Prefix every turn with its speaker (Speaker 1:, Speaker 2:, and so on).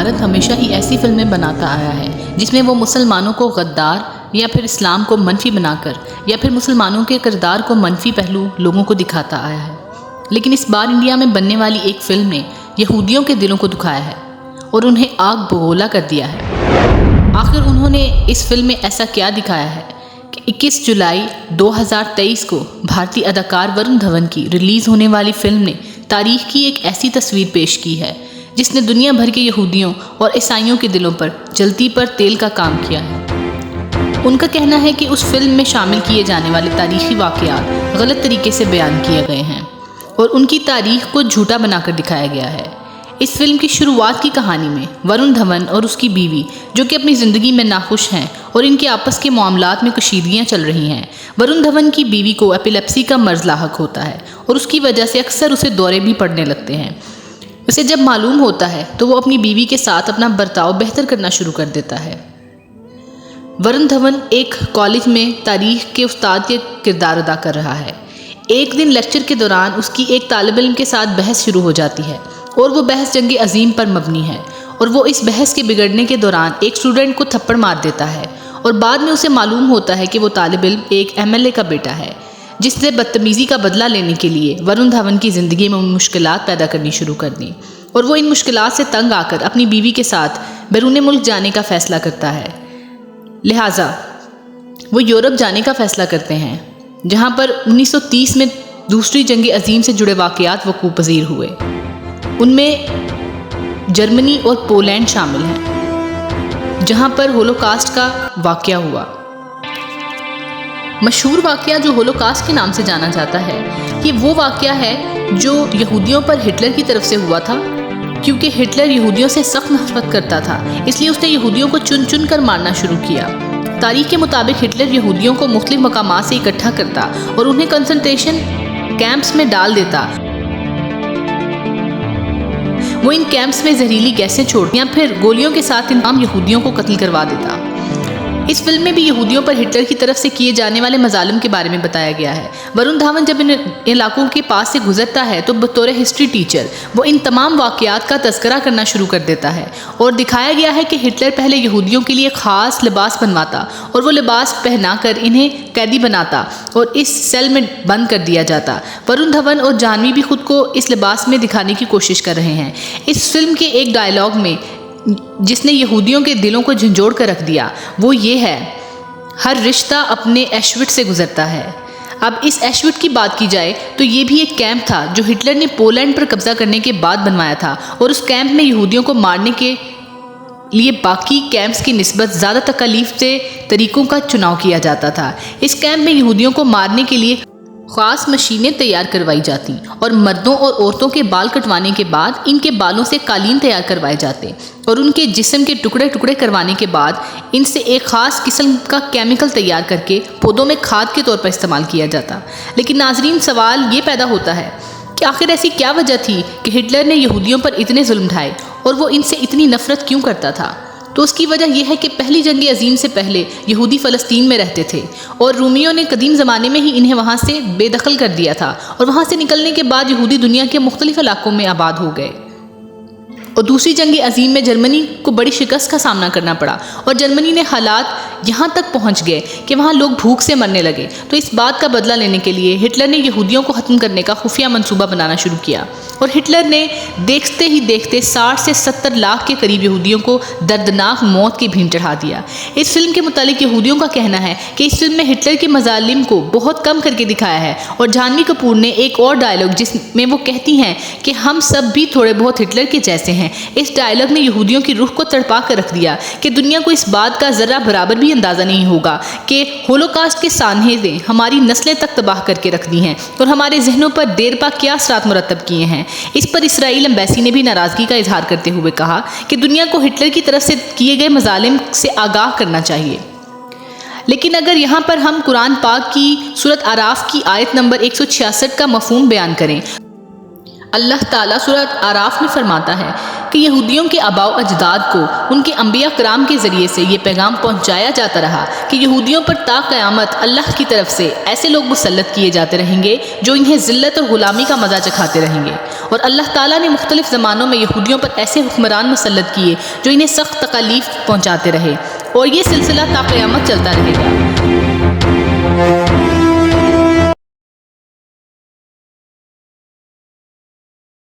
Speaker 1: بھارت ہمیشہ ہی ایسی فلمیں بناتا آیا ہے جس میں وہ مسلمانوں کو غدار یا پھر اسلام کو منفی بنا کر یا پھر مسلمانوں کے کردار کو منفی پہلو لوگوں کو دکھاتا آیا ہے۔ لیکن اس بار انڈیا میں بننے والی ایک فلم نے یہودیوں کے دلوں کو دکھایا ہے اور انہیں آگ بگولا کر دیا ہے۔ آخر انہوں نے اس فلم میں ایسا کیا دکھایا ہے کہ 21 جولائی 2023 کو بھارتی اداکار ورن دھون کی ریلیز ہونے والی فلم نے تاریخ کی ایک ایسی تصویر پیش کی ہے جس نے دنیا بھر کے یہودیوں اور عیسائیوں کے دلوں پر جلتی پر تیل کا کام کیا ہے۔ ان کا کہنا ہے کہ اس فلم میں شامل کیے جانے والے تاریخی واقعات غلط طریقے سے بیان کیے گئے ہیں اور ان کی تاریخ کو جھوٹا بنا کر دکھایا گیا ہے۔ اس فلم کی شروعات کی کہانی میں ورن دھون اور اس کی بیوی جو کہ اپنی زندگی میں ناخوش ہیں اور ان کے آپس کے معاملات میں کشیدگیاں چل رہی ہیں۔ ورن دھون کی بیوی کو ایپیلیپسی کا مرض لاحق ہوتا ہے اور اس کی وجہ سے اکثر اسے دورے بھی پڑنے لگتے ہیں۔ اسے جب معلوم ہوتا ہے تو وہ اپنی بیوی کے ساتھ اپنا برتاؤ بہتر کرنا شروع کر دیتا ہے۔ ورن دھون ایک کالج میں تاریخ کے استاد کے کردار ادا کر رہا ہے۔ ایک دن لیکچر کے دوران اس کی ایک طالب علم کے ساتھ بحث شروع ہو جاتی ہے اور وہ بحث جنگ عظیم پر مبنی ہے اور وہ اس بحث کے بگڑنے کے دوران ایک اسٹوڈنٹ کو تھپڑ مار دیتا ہے اور بعد میں اسے معلوم ہوتا ہے کہ وہ طالب علم ایک MLA کا بیٹا ہے جس نے بدتمیزی کا بدلہ لینے کے لیے ورن دھون کی زندگی میں مشکلات پیدا کرنی شروع کر دیں اور وہ ان مشکلات سے تنگ آ کر اپنی بیوی کے ساتھ بیرون ملک جانے کا فیصلہ کرتا ہے۔ لہٰذا وہ یورپ جانے کا فیصلہ کرتے ہیں جہاں پر 1930 میں دوسری جنگ عظیم سے جڑے واقعات وقوع پذیر ہوئے۔ ان میں جرمنی اور پولینڈ شامل ہیں جہاں پر ہولوکاسٹ کا واقعہ ہوا۔ مشہور واقعہ جو ہولوکاسٹ کے نام سے جانا جاتا ہے یہ وہ واقعہ ہے جو یہودیوں پر ہٹلر کی طرف سے ہوا تھا۔ کیونکہ ہٹلر یہودیوں سے سخت نفرت کرتا تھا اس لیے اس نے یہودیوں کو چن چن کر مارنا شروع کیا۔ تاریخ کے مطابق ہٹلر یہودیوں کو مختلف مقامات سے اکٹھا کرتا اور انہیں کنسنٹریشن کیمپس میں ڈال دیتا۔ وہ ان کیمپس میں زہریلی گیسیں چھوڑتا یا پھر گولیوں کے ساتھ ان تمام یہودیوں کو قتل کروا دیتا۔ اس فلم میں بھی یہودیوں پر ہٹلر کی طرف سے کیے جانے والے مظالم کے بارے میں بتایا گیا ہے۔ ورن دھون جب ان علاقوں کے پاس سے گزرتا ہے تو بطور ہسٹری ٹیچر وہ ان تمام واقعات کا تذکرہ کرنا شروع کر دیتا ہے اور دکھایا گیا ہے کہ ہٹلر پہلے یہودیوں کے لیے خاص لباس بنواتا اور وہ لباس پہنا کر انہیں قیدی بناتا اور اس سیل میں بند کر دیا جاتا۔ ورن دھون اور جانوی بھی خود کو اس لباس میں دکھانے کی کوشش کر رہے ہیں۔ اس فلم کے ایک ڈائلاگ میں جس نے یہودیوں کے دلوں کو جھنجھوڑ کر رکھ دیا وہ یہ ہے، ہر رشتہ اپنے ایشوٹ سے گزرتا ہے۔ اب اس ایشوٹ کی بات کی جائے تو یہ بھی ایک کیمپ تھا جو ہٹلر نے پولینڈ پر قبضہ کرنے کے بعد بنوایا تھا اور اس کیمپ میں یہودیوں کو مارنے کے لیے باقی کیمپس کی نسبت زیادہ تکلیف سے طریقوں کا چناؤ کیا جاتا تھا۔ اس کیمپ میں یہودیوں کو مارنے کے لیے خاص مشینیں تیار کروائی جاتی اور مردوں اور عورتوں کے بال کٹوانے کے بعد ان کے بالوں سے قالین تیار کروائے جاتے اور ان کے جسم کے ٹکڑے ٹکڑے کروانے کے بعد ان سے ایک خاص قسم کا کیمیکل تیار کر کے پودوں میں کھاد کے طور پر استعمال کیا جاتا۔ لیکن ناظرین سوال یہ پیدا ہوتا ہے کہ آخر ایسی کیا وجہ تھی کہ ہٹلر نے یہودیوں پر اتنے ظلم ڈھائے اور وہ ان سے اتنی نفرت کیوں کرتا تھا؟ تو اس کی وجہ یہ ہے کہ پہلی جنگ عظیم سے پہلے یہودی فلسطین میں رہتے تھے اور رومیوں نے قدیم زمانے میں ہی انہیں وہاں سے بے دخل کر دیا تھا اور وہاں سے نکلنے کے بعد یہودی دنیا کے مختلف علاقوں میں آباد ہو گئے اور دوسری جنگ عظیم میں جرمنی کو بڑی شکست کا سامنا کرنا پڑا اور جرمنی نے حالات یہاں تک پہنچ گئے کہ وہاں لوگ بھوک سے مرنے لگے۔ تو اس بات کا بدلہ لینے کے لیے ہٹلر نے یہودیوں کو ختم کرنے کا خفیہ منصوبہ بنانا شروع کیا اور ہٹلر نے دیکھتے ہی دیکھتے 60 سے 70 لاکھ کے قریب یہودیوں کو دردناک موت کی بھینٹ چڑھا دیا۔ اس فلم کے متعلق یہودیوں کا کہنا ہے کہ اس فلم میں ہٹلر کے مظالم کو بہت کم کر کے دکھایا ہے اور جانوی کپور نے ایک اور ڈائلاگ جس میں وہ کہتی ہیں کہ ہم سب بھی تھوڑے بہت ہٹلر کے جیسے ہیں، اس ڈائلاگ نے یہودیوں کی روح کو تڑپا کر رکھ دیا کہ دنیا کو اس بات کا ذرہ برابر بھی اندازہ نہیں ہوگا کہ ہولوکاسٹ کے سانحے نے ہماری نسلیں تک تباہ کر کے رکھ دی ہیں اور ہمارے ذہنوں پر دیر پا کیا اثرات مرتب کیے ہیں۔ اس پر اسرائیل ایمبیسی نے بھی ناراضگی کا اظہار کرتے ہوئے کہا کہ دنیا کو ہٹلر کی طرف سے کیے گئے مظالم سے آگاہ کرنا چاہیے۔ لیکن اگر یہاں پر ہم قرآن پاک کی سورۃ اعراف کی آیت نمبر 166 کا مفہوم بیان کریں، اللہ تعالیٰ سورۃ اعراف میں فرماتا ہے کہ یہودیوں کے آباء و اجداد کو ان کے انبیاء کرام کے ذریعے سے یہ پیغام پہنچایا جاتا رہا کہ یہودیوں پر تا قیامت اللہ کی طرف سے ایسے لوگ مسلط کیے جاتے رہیں گے جو انہیں ذلت اور غلامی کا مزہ چکھاتے رہیں گے اور اللہ تعالیٰ نے مختلف زمانوں میں یہودیوں پر ایسے حکمران مسلط کیے جو انہیں سخت تکالیف پہنچاتے رہے، اور یہ سلسلہ تا قیامت چلتا رہے گا۔